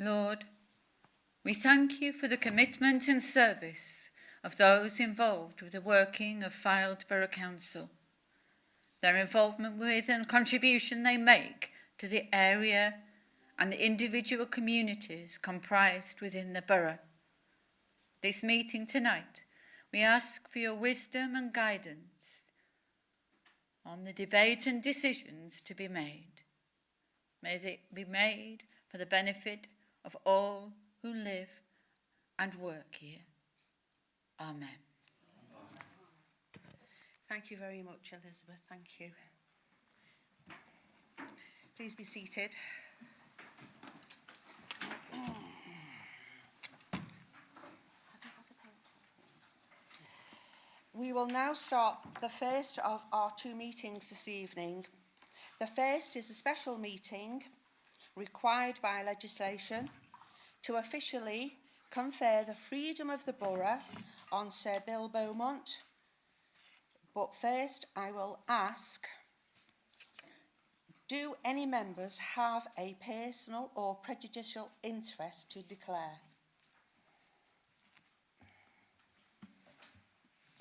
Lord, we thank you for the commitment and service of those involved with the working of Fylde Borough Council, their involvement with and contribution they make to the area and the individual communities comprised within the borough. This meeting tonight, we ask for your wisdom and guidance on the debate and decisions to be made. May they be made for the benefit of all who live and work here. Amen. Thank you very much, Elizabeth. Thank you. Please be seated. We will now start the first of our two meetings this evening. The first is a special meeting required by legislation to officially confer the freedom of the borough on Sir Bill Beaumont. But first I will ask, do any members have a personal or prejudicial interest to declare?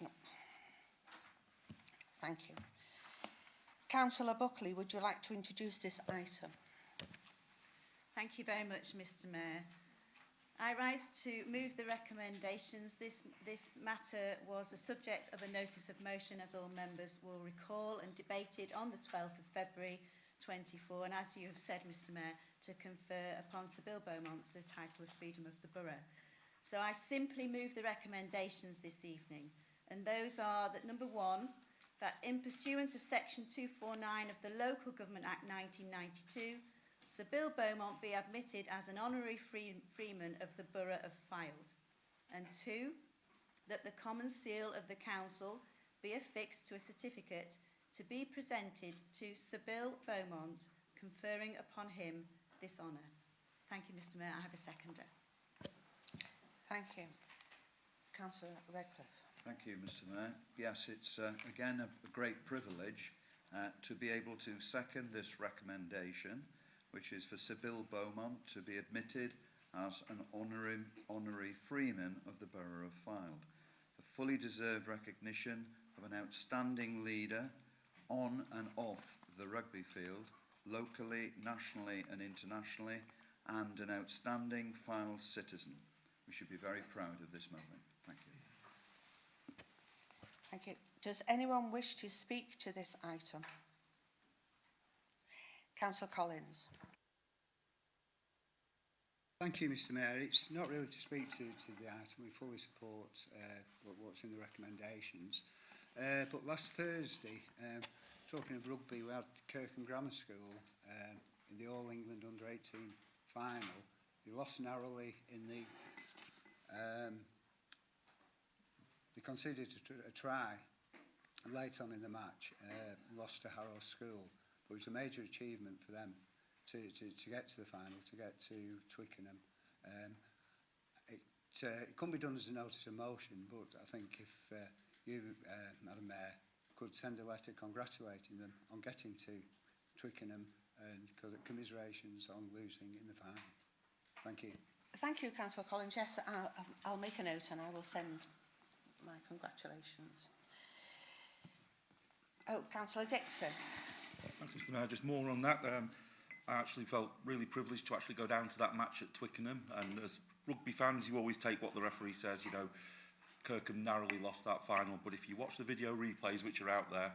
No. Thank you. Councillor Buckley, would you like to introduce this item? Thank you very much, Mr. Mayor. I rise to move the recommendations. This matter was the subject of a notice of motion, as all members will recall, and debated on the 12th of February 24, and as you have said, Mr. Mayor, to confer upon Sir Bill Beaumont the title of Freedom of the Borough. So I simply move the recommendations this evening, and those are that number 1, that in pursuant of section 249 of the Local Government Act 1992, Sir Bill Beaumont be admitted as an honorary freeman of the Borough of Fylde. And 2, that the common seal of the council be affixed to a certificate to be presented to Sir Bill Beaumont, conferring upon him this honour. Thank you, Mr. Mayor. I have a seconder. Thank you. Councillor Redcliffe. Thank you, Mr. Mayor. Yes, it's again a great privilege to be able to second this recommendation, which is for Sir Bill Beaumont to be admitted as an honorary freeman of the Borough of Fylde. The fully deserved recognition of an outstanding leader on and off the rugby field, locally, nationally and internationally, and an outstanding Fylde citizen. We should be very proud of this moment. Thank you. Thank you. Does anyone wish to speak to this item? Councillor Collins. Thank you, Mr. Mayor. It's not really to speak to the item. We fully support what's in the recommendations. But last Thursday, talking of rugby, we had Kirkham Grammar School in the All England Under-18 final. They lost narrowly in the... they conceded a try late on in the match, lost to Harrow School. But it was a major achievement for them to get to the final, to get to Twickenham. It couldn't be done as a notice of motion, but I think if you, Madam Mayor, could send a letter congratulating them on getting to Twickenham and commiserations on losing in the final. Thank you. Thank you, Councillor Collins. Yes, I'll make a note and I will send my congratulations. Oh, Councillor Dixon. Thanks, Mr. Mayor. Just more on that. I actually felt really privileged to actually go down to that match at Twickenham, and as rugby fans you always take what the referee says. You know, Kirkham narrowly lost that final, but if you watch the video replays which are out there,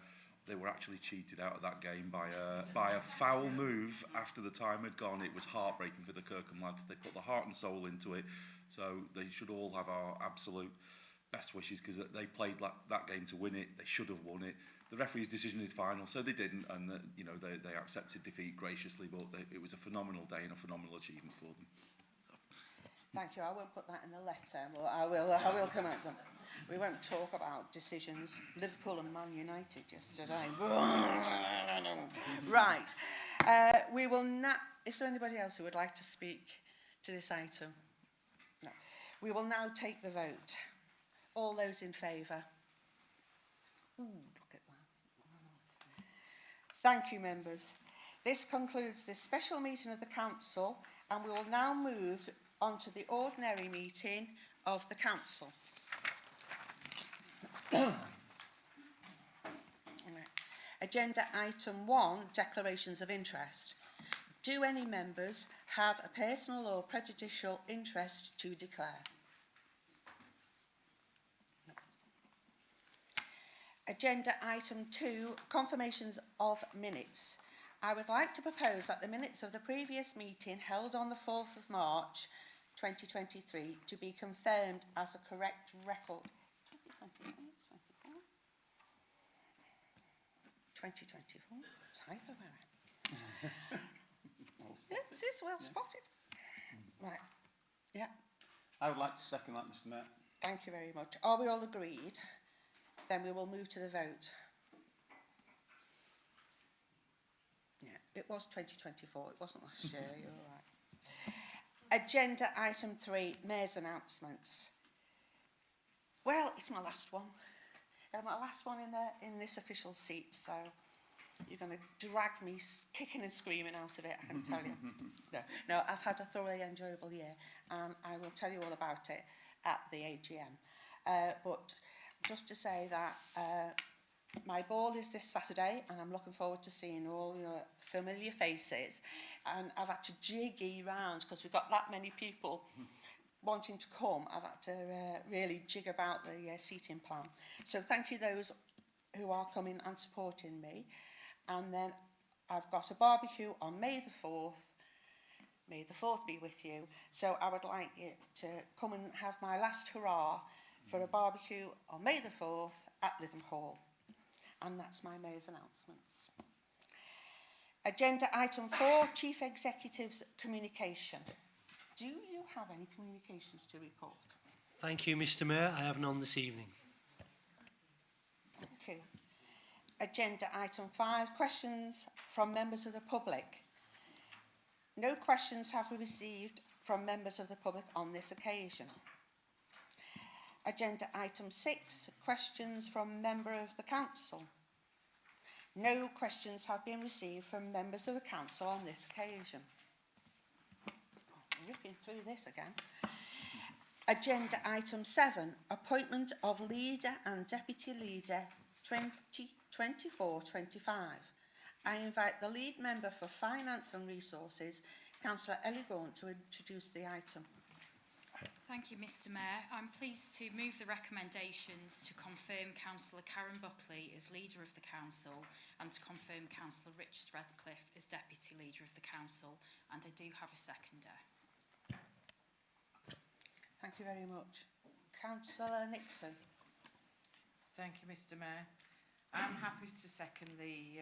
they were actually cheated out of that game by a foul move after the time had gone. It was heartbreaking for the Kirkham lads. They put the heart and soul into it, so they should all have our absolute best wishes, because they played that game to win it. They should have won it. The referee's decision is final, so they didn't, and you know, they accepted defeat graciously, but it was a phenomenal day and a phenomenal achievement for them. Thank you. I won't put that in the letter, but I will come at them. We won't talk about decisions. Liverpool and Man United yesterday. Right. We will now... Is there anybody else who would like to speak to this item? No. We will now take the vote. All those in favour? Ooh, look at that. Thank you, members. This concludes this special meeting of the council, and we will now move on to the ordinary meeting of the council. Right. Agenda item 1, declarations of interest. Do any members have a personal or prejudicial interest to declare? No. Agenda item 2, confirmations of minutes. I would like to propose that the minutes of the previous meeting held on the 4th of March 2023 to be confirmed as a correct record. 2024, typo error. Yes, it is well spotted. Right, yeah, I would like to second that, Mr Mayor. thank you very much. Are we all agreed? Then we will move to the vote. Yeah, it was 2024, it wasn't last year, you're all right. Agenda item 3, Mayor's announcements. Well, it's my last one. My last one in this official seat, so you're going to drag me kicking and screaming out of it, I can tell you. No, I've had a thoroughly enjoyable year, and I will tell you all about it at the AGM. But just to say that my ball is this Saturday, and I'm looking forward to seeing all your familiar faces. And I've had to jiggy round because we've got that many people wanting to come. I've had to really jig about the seating plan. So thank you those who are coming and supporting me. And then I've got a barbecue on May the 4th. May the 4th be with you. So I would like you to come and have my last hurrah for a barbecue on May the 4th at Lytham Hall. And that's my Mayor's announcements. Agenda item 4, Chief Executive's communication. Do you have any communications to report? Thank you, Mr Mayor. I have none this evening. Thank you. Agenda item 5, questions from members of the public. No questions have we received from members of the public on this occasion. Agenda item 6, questions from member of the council. No questions have been received from members of the council on this occasion. Ripping through this again. Agenda item 7, appointment of leader and deputy leader 2024-25. I invite the lead member for Finance and Resources, Councillor Ellie Gaunt, to introduce the item. Thank you, Mr Mayor. I'm pleased to move the recommendations to confirm Councillor Karen Buckley as Leader of the Council and to confirm Councillor Richard Radcliffe as Deputy Leader of the Council, and I do have a seconder. Thank you very much. Councillor Nixon. Thank you, Mr Mayor. I'm happy to second the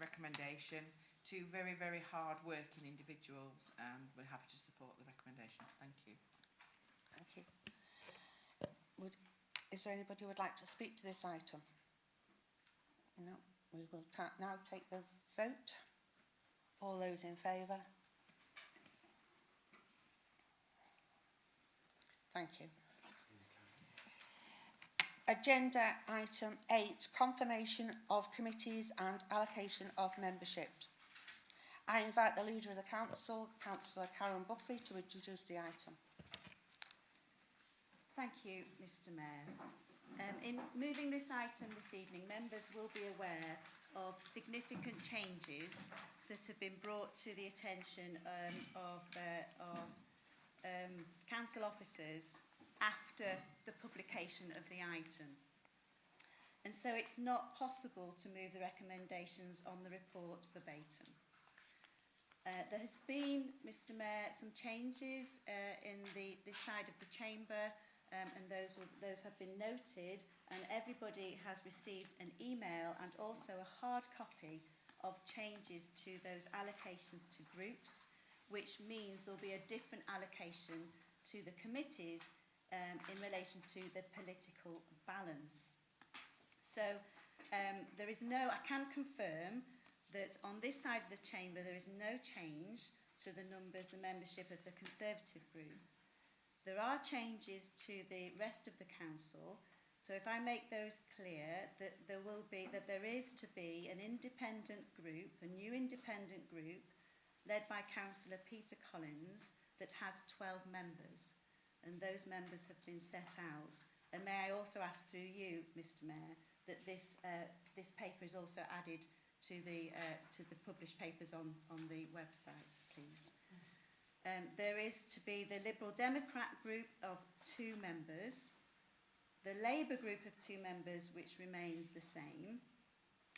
recommendation. Two very, very hard-working individuals, and we're happy to support the recommendation. Thank you. Thank you. Is there anybody who would like to speak to this item? No. We will now take the vote. All those in favour? Thank you. Agenda item 8, confirmation of committees and allocation of membership. I invite the Leader of the Council, Councillor Karen Buckley, to introduce the item. Thank you, Mr Mayor. In moving this item this evening, members will be aware of significant changes that have been brought to the attention of council officers after the publication of the item. And so it's not possible to move the recommendations on the report verbatim. There has been, Mr Mayor, some changes in this side of the chamber, and those have been noted, and everybody has received an email and also a hard copy of changes to those allocations to groups, which means there'll be a different allocation to the committees in relation to the political balance. So there is no, I can confirm that on this side of the chamber there is no change to the numbers, the membership of the Conservative group. There are changes to the rest of the council, So if I make those clear, that there is to be an independent group, a new independent group, led by Councillor Peter Collins, that has 12 members, and those members have been set out. And may I also ask through you, Mr. Mayor, that this paper is also added to the published papers on the website, please. There is to be the Liberal Democrat group of 2 members, the Labour group of 2 members, which remains the same,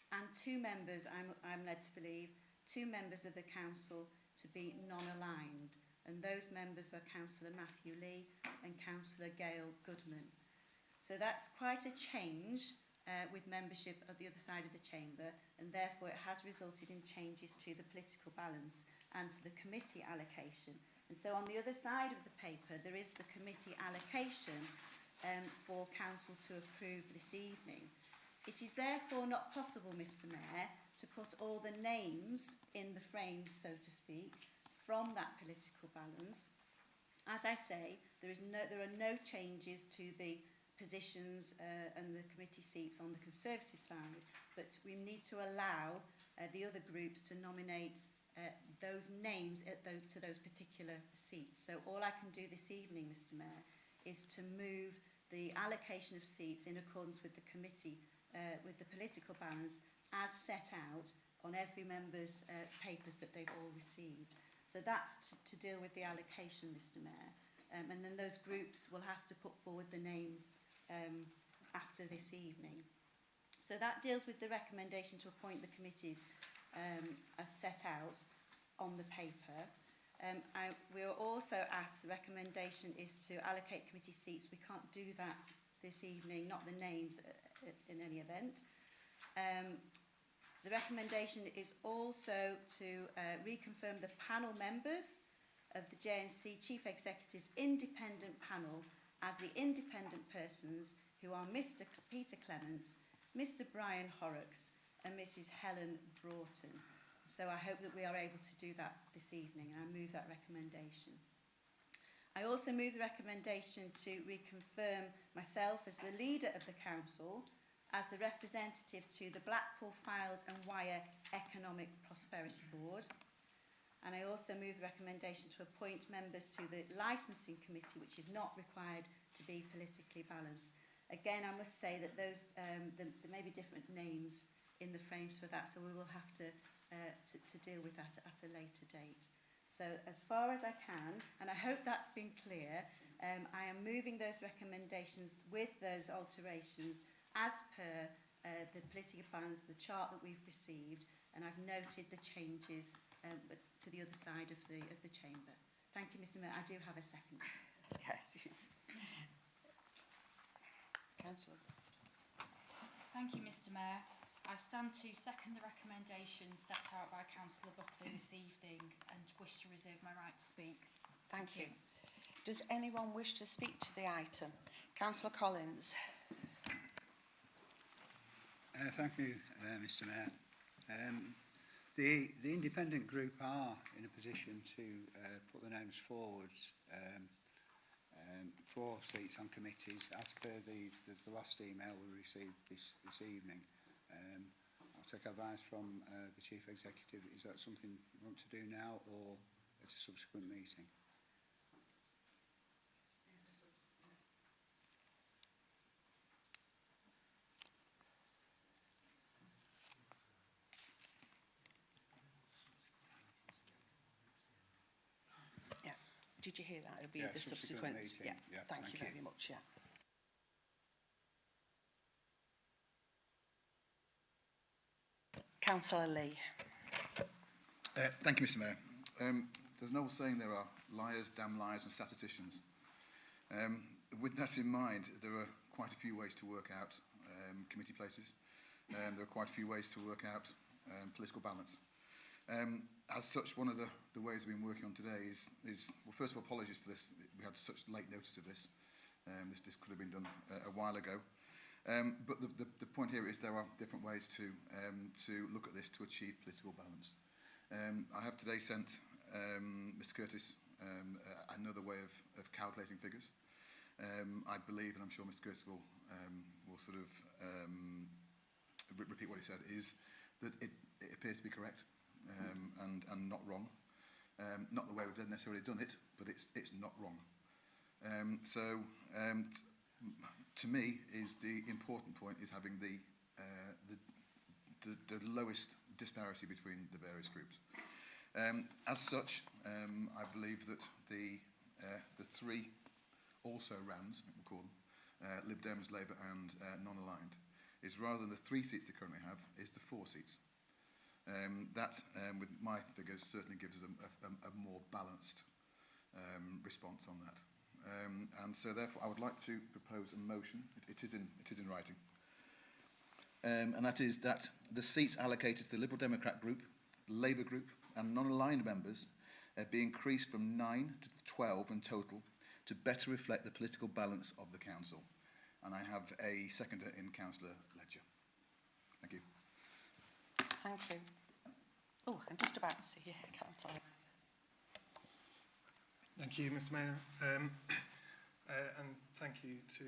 and 2 members, I'm led to believe, 2 members of the council to be non-aligned, and those members are Councillor Matthew Lee and Councillor Gail Goodman. So that's quite a change with membership at the other side of the chamber, and therefore it has resulted in changes to the political balance and to the committee allocation. And so on the other side of the paper, there is the committee allocation for council to approve this evening. It is therefore not possible, Mr. Mayor, to put all the names in the frames, so to speak, from that political balance. As I say, there are no changes to the positions and the committee seats on the Conservative side, but we need to allow the other groups to nominate those names to those particular seats. So all I can do this evening, Mr. Mayor, is to move the allocation of seats in accordance with the committee, with the political balance as set out on every member's papers that they've all received. So that's to deal with the allocation, Mr. Mayor. And then those groups will have to put forward the names after this evening. So that deals with the recommendation to appoint the committees as set out on the paper. We are also asked, the recommendation is to allocate committee seats. We can't do that this evening, not the names in any event. The recommendation is also to reconfirm the panel members of the JNC Chief Executive's independent panel as the independent persons who are Mr. Peter Clements, Mr. Brian Horrocks and Mrs. Helen Broughton. So I hope that we are able to do that this evening, and I move that recommendation. I also move the recommendation to reconfirm myself as the leader of the council as the representative to the Blackpool Files and Wire Economic Prosperity Board. And I also move the recommendation to appoint members to the licensing committee, which is not required to be politically balanced. Again, I must say that those there may be different names in the frames for that, so we will have to deal with that at a later date. So as far as I can, and I hope that's been clear, I am moving those recommendations with those alterations as per the political balance, the chart that we've received, and I've noted the changes to the other side of the chamber. Thank you, Mr. Mayor. I do have a second. Yes. Councillor. Thank you, Mr. Mayor. I stand to second the recommendations set out by Councillor Buckley this evening and wish to reserve my right to speak. Thank you. Does anyone wish to speak to the item? Councillor Collins. Thank you, Mr. Mayor. The independent group are in a position to put the names forward for seats on committees as per the last email we received this evening. I'll take advice from the Chief Executive. Is that something you want to do now or at a subsequent meeting? Did you hear that? It'll be Yeah, at the subsequent meeting. Yeah, thank you very much. Yeah. Councillor Lee. Thank you, Mr. Mayor. There's an old saying there are liars, damn liars and statisticians. With that in mind, there are quite a few ways to work out committee places. There are quite a few ways to work out political balance. As such, one of the ways we've been working on today is well, first of all, apologies for this. We had such late notice of this. This could have been done a while ago. But the point here is there are different ways to look at this to achieve political balance. I have today sent Mr. Curtis another way of calculating figures. I believe, and I'm sure Mr. Curtis will will sort of repeat what he said, is that it appears to be correct and not wrong. Not the way we've necessarily done it, but it's not wrong. To me, is the important point is having the lowest disparity between the various groups. As such, I believe that the three also-rans, we'll call them, Lib Dems, Labour and non-aligned, is rather than the 3 seats they currently have, is the 4 seats. That, with my figures, certainly gives us a more balanced response on that. And so, therefore, I would like to propose a motion. It is in writing. And that is that the seats allocated to the Liberal Democrat group, Labour group and non-aligned members be increased from 9 to 12 in total to better reflect the political balance of the council. And I have a seconder in Councillor Ledger. Thank you. Thank you. Oh, I'm just about to see you, Councillor. Thank you, Mr Mayor. And thank you to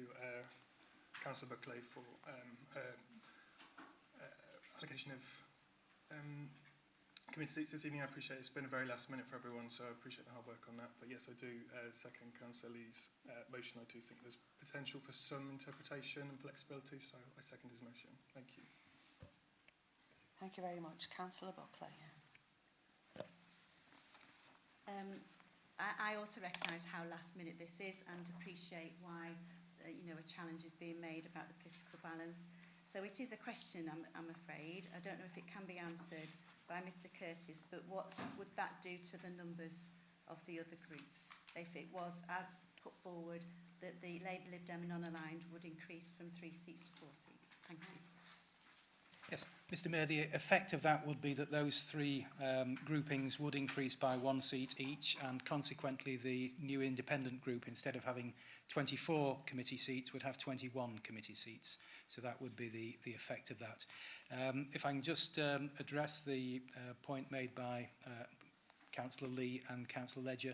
Councillor Buckley for allocation of committee seats this evening. I appreciate it's been a very last minute for everyone, so I appreciate the hard work on that. But yes, I do second Councillor Lee's motion. I do think there's potential for some interpretation and flexibility, so I second his motion. Thank you. Thank you very much. Councillor Buckley. I also recognise how last minute this is and appreciate why a challenge is being made about the political balance. So it is a question, I'm afraid. I don't know if it can be answered by Mr Curtis, but what would that do to the numbers of the other groups if it was, as put forward, that the Labour, Lib Dem and non-aligned would increase from 3 seats to 4 seats? Thank you. Yes, Mr Mayor, the effect of that would be that those 3 groupings would increase by 1 seat each, and consequently the new independent group, instead of having 24 committee seats, would have 21 committee seats. So that would be the effect of that. If I can just address the point made by Councillor Lee and Councillor Ledger,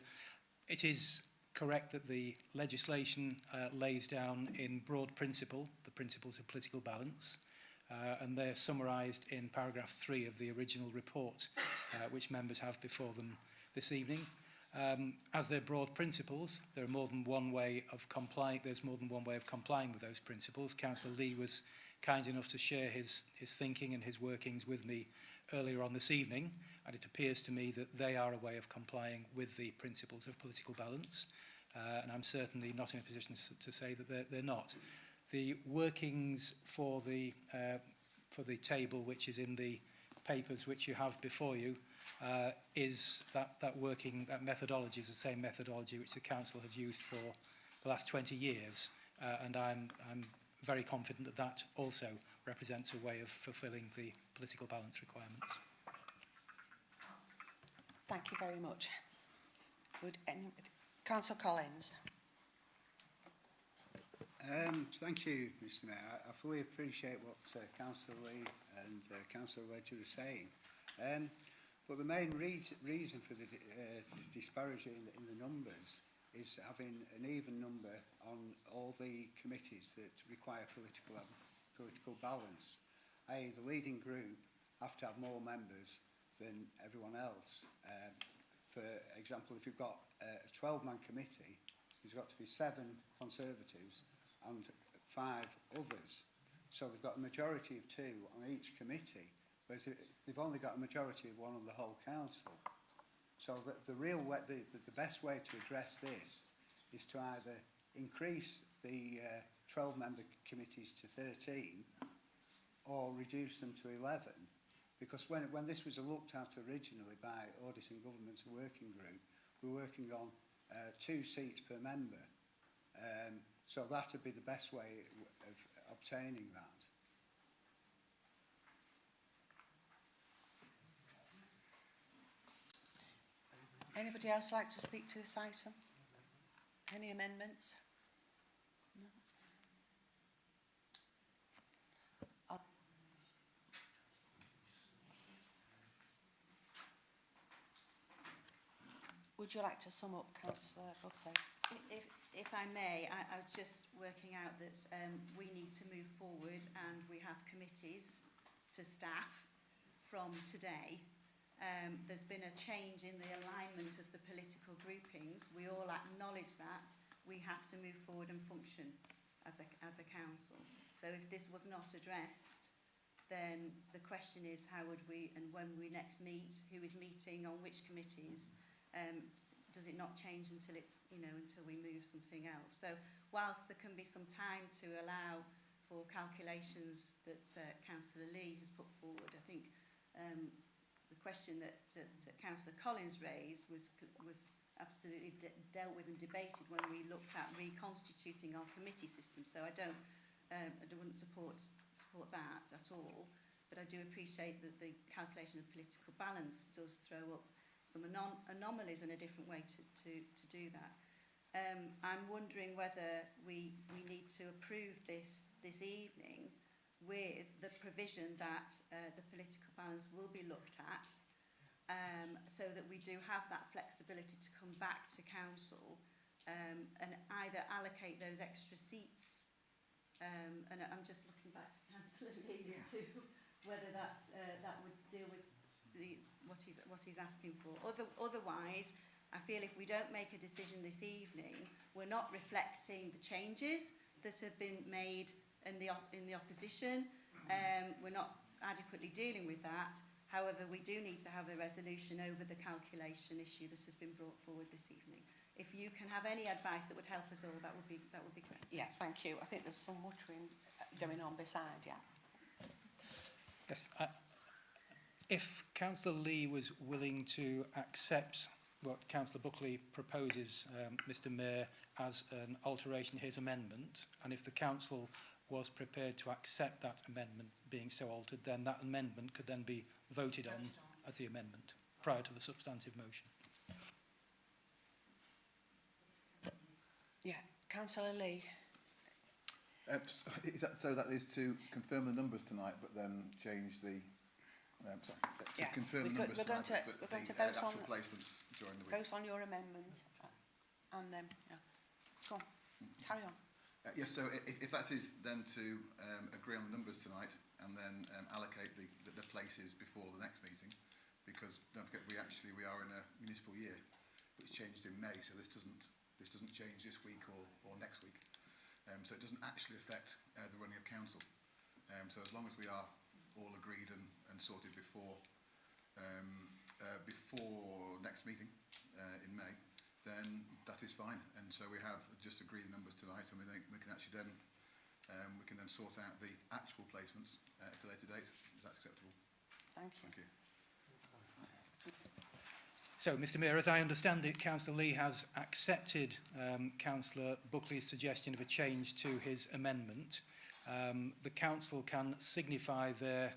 it is correct that the legislation lays down in broad principle the principles of political balance. And they're summarised in paragraph 3 of the original report, which members have before them this evening. As they're broad principles, there are more than one way of complying. There's more than one way of complying with those principles. Councillor Lee was kind enough to share his thinking and his workings with me earlier on this evening, and it appears to me that they are a way of complying with the principles of political balance. And I'm certainly not in a position to say that they're not. The workings for the table, which is in the papers which you have before you, is that methodology is the same methodology which the council has used for the last 20 years, and I'm very confident that that also represents a way of fulfilling the political balance requirements. Thank you very much. Would anybody? Councillor Collins. Thank you, Mr Mayor. I fully appreciate what Councillor Lee and Councillor Ledger are saying. But the main reason for the disparity in the numbers is having an even number on all the committees that require political balance. i.e. the leading group have to have more members than everyone else. For example, if you've got a 12-man committee, there's got to be 7 Conservatives and 5 others. So they've got a majority of 2 on each committee, whereas they've only got a majority of 1 on the whole council. So the best way to address this is to either increase the 12-member committees to 13 or reduce them to 11, because when this was looked at originally by Audit and Government's working group, we were working on 2 seats per member. So that would be the best way of obtaining that. Anybody else like to speak to this item? Any amendments? No. Would you like to sum up, Councillor Buckley? If I may, I was just working out that we need to move forward and we have committees to staff from today. There's been a change in the alignment of the political groupings. We all acknowledge that. We have to move forward and function as a council. So if this was not addressed, then the question is how would we, and when we next meet, who is meeting on which committees, does it not change until it's, until we move something else? So whilst there can be some time to allow for calculations that Councillor Lee has put forward, I think the question that Councillor Collins raised was absolutely dealt with and debated when we looked at reconstituting our committee system. So I wouldn't support that at all, but I do appreciate that the calculation of political balance does throw up some anomalies and a different way to do that. I'm wondering whether we need to approve this evening with the provision that the political balance will be looked at, so that we do have that flexibility to come back to council and either allocate those extra seats, and I'm just looking back to Councillor Lee as to whether that would deal with what he's asking for. Otherwise, I feel if we don't make a decision this evening, we're not reflecting the changes that have been made in the opposition. We're not adequately dealing with that. However, we do need to have a resolution over the calculation issue that has been brought forward this evening. If you can have any advice that would help us all, that would be great. Yeah, thank you. I think there's some muttering going on beside, yeah. Yes. If Councillor Lee was willing to accept what Councillor Buckley proposes, Mr Mayor, as an alteration to his amendment, and if the Council was prepared to accept that amendment being so altered, then that amendment could then be voted on as the amendment prior to the substantive motion. Yeah, Councillor Lee. So that is to confirm the numbers tonight, but then change the... confirm the numbers tonight, but the actual placements during the week. Vote on your amendment, and then, go on, carry on. Yes, so if that is then to agree on the numbers tonight and then allocate the places before the next meeting, because don't forget we are in a municipal year, which changed in May, so this doesn't change this week or next week, so it doesn't actually affect the running of council. So as long as we are all agreed and sorted before next meeting in May, then that is fine. And so we have just agreed the numbers tonight, and we can actually then sort out the actual placements at a later date. If that's acceptable. Thank you. Thank you. So, Mr Mayor, as I understand it, Councillor Lee has accepted Councillor Buckley's suggestion of a change to his amendment. The Council can signify their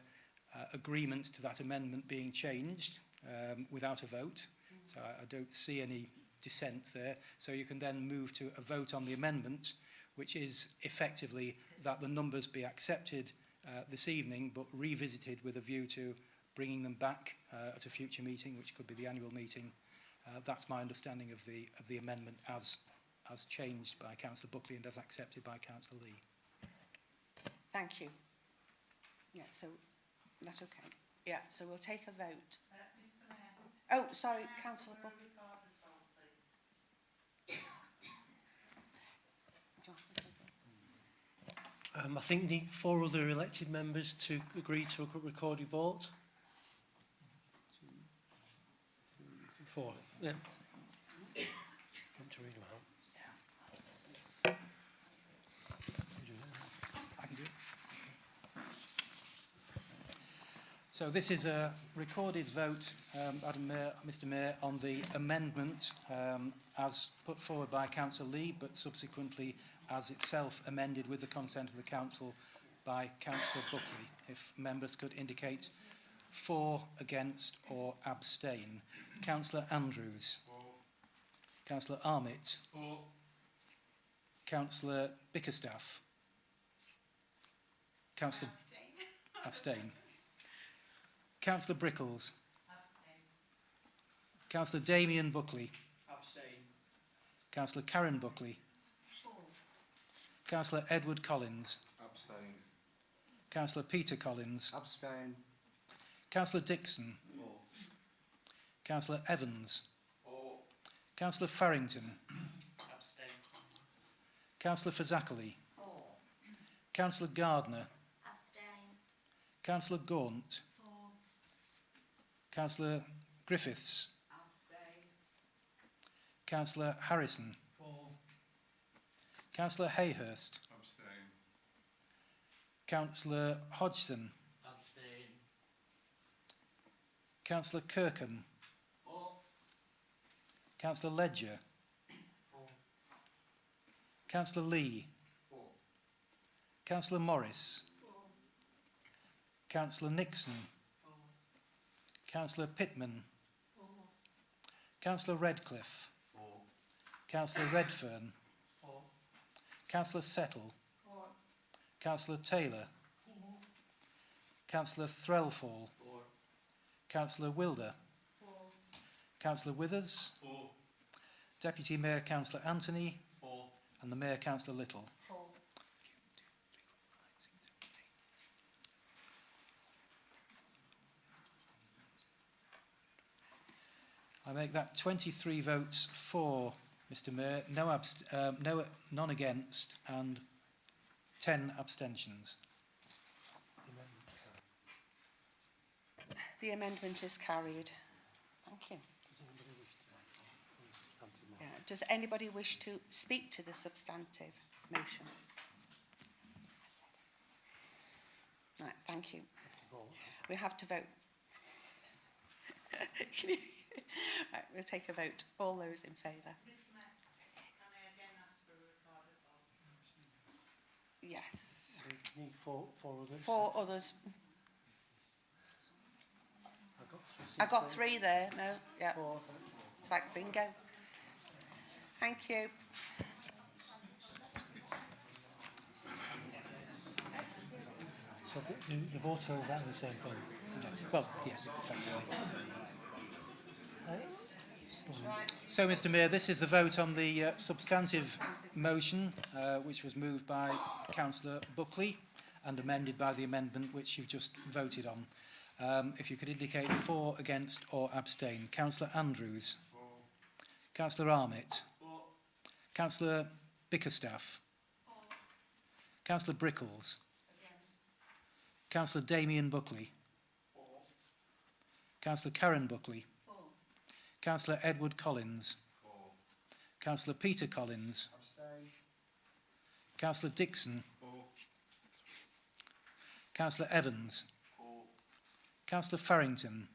agreement to that amendment being changed without a vote. So I don't see any dissent there. So you can then move to a vote on the amendment, which is effectively that the numbers be accepted this evening, but revisited with a view to bringing them back at a future meeting, which could be the annual meeting. That's my understanding of the amendment as changed by Councillor Buckley and as accepted by Councillor Lee. Thank you. Yeah, so that's okay. Yeah, so we'll take a vote. Oh, sorry, Councillor Buckley. I think we need 4 other elected members to agree to a recorded vote. 4, yeah. Want to read them out? I can do it. So this is a recorded vote, Madam Mayor, Mr Mayor, on the amendment as put forward by Councillor Lee, but subsequently as itself amended with the consent of the Council by Councillor Buckley. If members could indicate for, against or abstain. Councillor Andrews. For. Councillor Armitt. For. Councillor Bickerstaff. Councillor... Abstain. Councillor Brickles. Abstain. Councillor Damien Buckley. Abstain. Councillor Karen Buckley. Councillor Edward Collins. Abstain. Councillor Peter Collins. Abstain. Councillor Dixon. For. Councillor Evans. For. Councillor Farrington. Abstain. Councillor Fazakerley. Councillor Gardner. Abstain. Councillor Gaunt. Councillor Griffiths. Councillor Harrison. Councillor Hayhurst. Abstain. Councillor Hodgson. Abstain. Councillor Kirkham. Councillor Ledger. Councillor Lee. Councillor Morris. Councillor Nixon. Councillor Pittman. Councillor Redcliffe. Councillor Redfern. Councillor Settle. Councillor Taylor. Councillor Threlfall. Councillor Wilder. Councillor Withers. Deputy Mayor Councillor Anthony. And the Mayor Councillor Little. I make that 23 votes for, Mr Mayor, none against and 10 abstentions. The amendment is carried. Thank you. Yeah. Does anybody wish to speak to the substantive motion? Right, thank you. We have to vote. Right, we'll take a vote. All those in favour? Yes. We need four others. 4 others. I got I got 3 there. No, yeah. 4. It's like bingo. Thank you. So the vote are exactly the same thing. Well, yes, effectively. So, Mr Mayor, this is the vote on the substantive motion, which was moved by Councillor Buckley and amended by the amendment which you've just voted on. If you could indicate for, against or abstain. Councillor Andrews. Councillor Armitt. Councillor Bickerstaff. Councillor Brickles. Councillor Damien Buckley. Councillor Karen Buckley. Councillor Edward Collins. Councillor Peter Collins. Councillor Dixon. Councillor Evans. Councillor Farrington.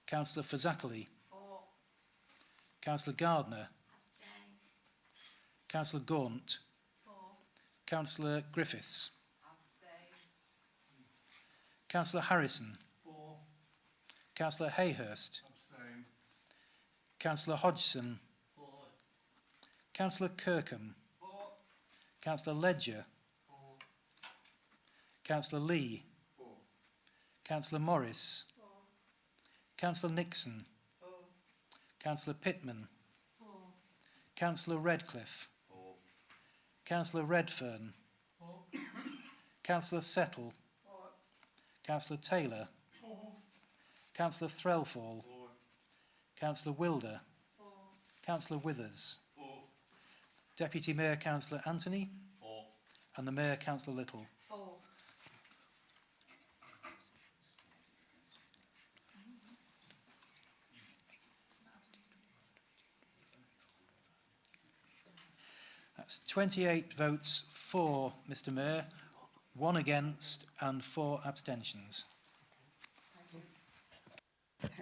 Councillor Fazakerley. Councillor Gardner. Councillor Gaunt. Councillor Griffiths. Councillor Harrison. Councillor Hayhurst. Councillor Hodgson. Councillor Kirkham. Councillor Ledger. Councillor Lee. Councillor Morris. Councillor Nixon. Councillor Pittman. Councillor Redcliffe. Councillor Redfern. Councillor Settle. Councillor Taylor. Councillor Threlfall. Councillor Wilder. Councillor Withers. Deputy Mayor Councillor Anthony. And the Mayor Councillor Little. That's 28 votes for, Mr Mayor, 1 against and 4 abstentions.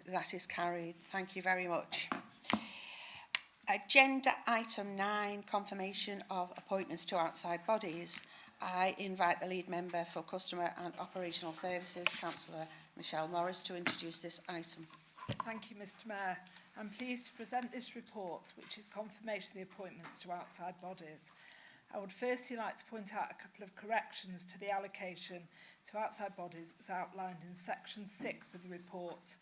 That is carried. Thank you very much. Agenda item 9, confirmation of appointments to outside bodies. I invite the lead member for Customer and Operational Services, Councillor Michelle Morris, to introduce this item. Thank you, Mr Mayor. I'm pleased to present this report, which is confirmation of the appointments to outside bodies. I would firstly like to point out a couple of corrections to the allocation to outside bodies as outlined in section 6 of the report.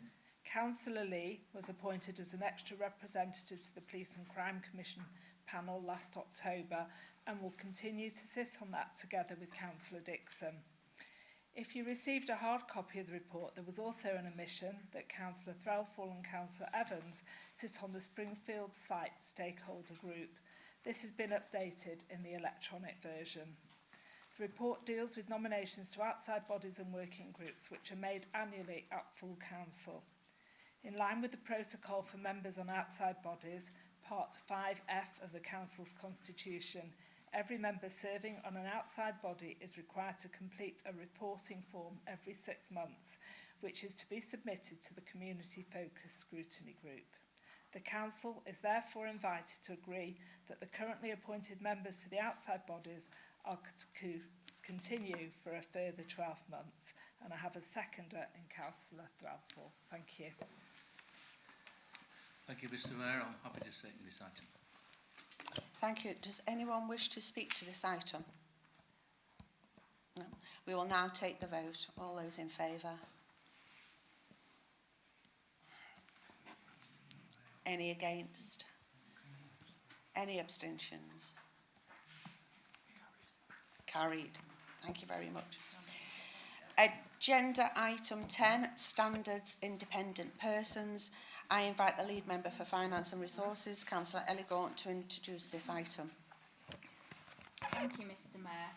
Councillor Lee was appointed as an extra representative to the Police and Crime Commission panel last October and will continue to sit on that together with Councillor Dixon. If you received a hard copy of the report, there was also an omission that Councillor Threlfall and Councillor Evans sit on the Springfield site stakeholder group. This has been updated in the electronic version. The report deals with nominations to outside bodies and working groups which are made annually at full council. In line with the protocol for members on outside bodies, Part 5F of the Council's Constitution, every member serving on an outside body is required to complete a reporting form every 6 months, which is to be submitted to the Community Focus Scrutiny Group. The Council is therefore invited to agree that the currently appointed members to the outside bodies are to continue for a further 12 months. And I have a seconder in Councillor Threlfall. Thank you. Thank you, Mr Mayor. I'm happy to second this item. Thank you. Does anyone wish to speak to this item? No. We will now take the vote. All those in favour? Any against? Any abstentions? Carried. Thank you very much. Agenda item 10, Standards Independent Persons. I invite the lead member for Finance and Resources, Councillor Ellie Gaunt, to introduce this item. Thank you, Mr Mayor.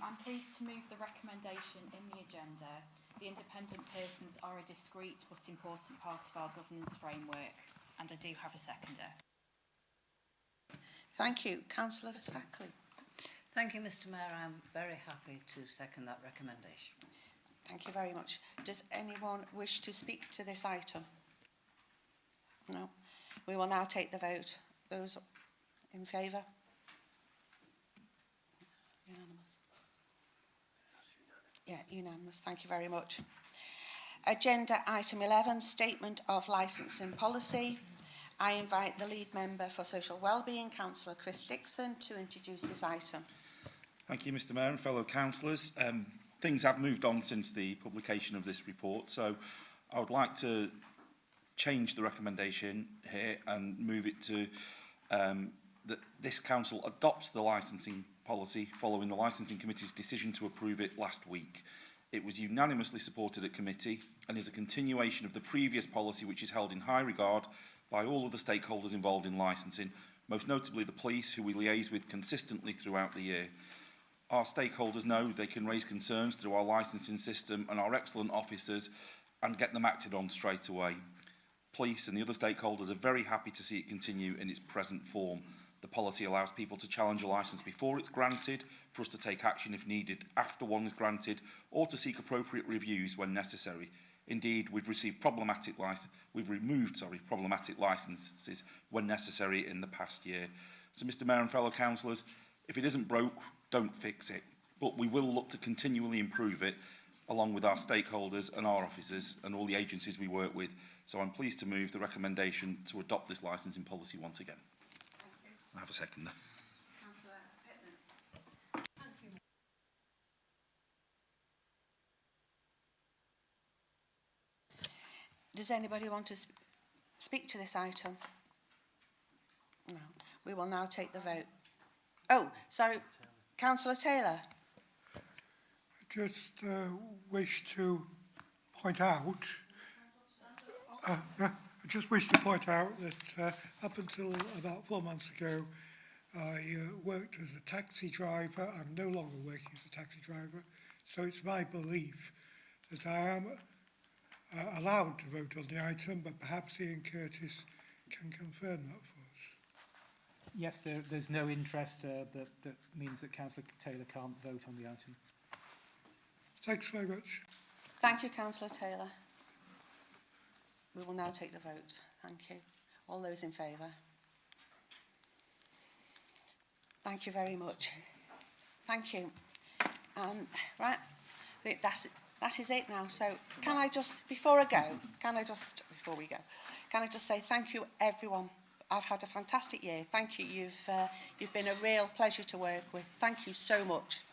I'm pleased to move the recommendation in the agenda. The independent persons are a discrete but important part of our governance framework, and I do have a seconder. Thank you. Councillor Sackley. Thank you, Mr Mayor. I'm very happy to second that recommendation. Thank you very much. Does anyone wish to speak to this item? No. We will now take the vote. Those in favour? Unanimous. Yeah, unanimous. Thank you very much. Agenda item 11, Statement of Licensing Policy. I invite the lead member for Social Wellbeing, Councillor Chris Dixon, to introduce this item. Thank you, Mr Mayor and fellow councillors. Things have moved on since the publication of this report, so I would like to change the recommendation here and move it to that this council adopts the licensing policy following the licensing committee's decision to approve it last week. It was unanimously supported at committee and is a continuation of the previous policy, which is held in high regard by all of the stakeholders involved in licensing, most notably the police, who we liaise with consistently throughout the year. Our stakeholders know they can raise concerns through our licensing system and our excellent officers and get them acted on straight away. Police and the other stakeholders are very happy to see it continue in its present form. The policy allows people to challenge a licence before it's granted, for us to take action if needed after one is granted, or to seek appropriate reviews when necessary. Indeed, we've removed problematic licences when necessary in the past year. So, Mr Mayor and fellow councillors, if it isn't broke, don't fix it. But we will look to continually improve it, along with our stakeholders and our officers and all the agencies we work with. So I'm pleased to move the recommendation to adopt this licensing policy once again. I have a seconder. Does anybody want to speak to this item? No. We will now take the vote. Oh, sorry. Councillor Taylor. I just wish to point out that up until about 4 months ago, I worked as a taxi driver. I'm no longer working as a taxi driver, so it's my belief that I am allowed to vote on the item, but perhaps Ian Curtis can confirm that for us. Yes, there's no interest. That means that Councillor Taylor can't vote on the item. Thanks very much. Thank you, Councillor Taylor. We will now take the vote. Thank you. All those in favour? Thank you very much. Thank you. Right, that is it now. So can I just, before we go, can I just say thank you, everyone. I've had a fantastic year. Thank you. You've been a real pleasure to work with. Thank you so much.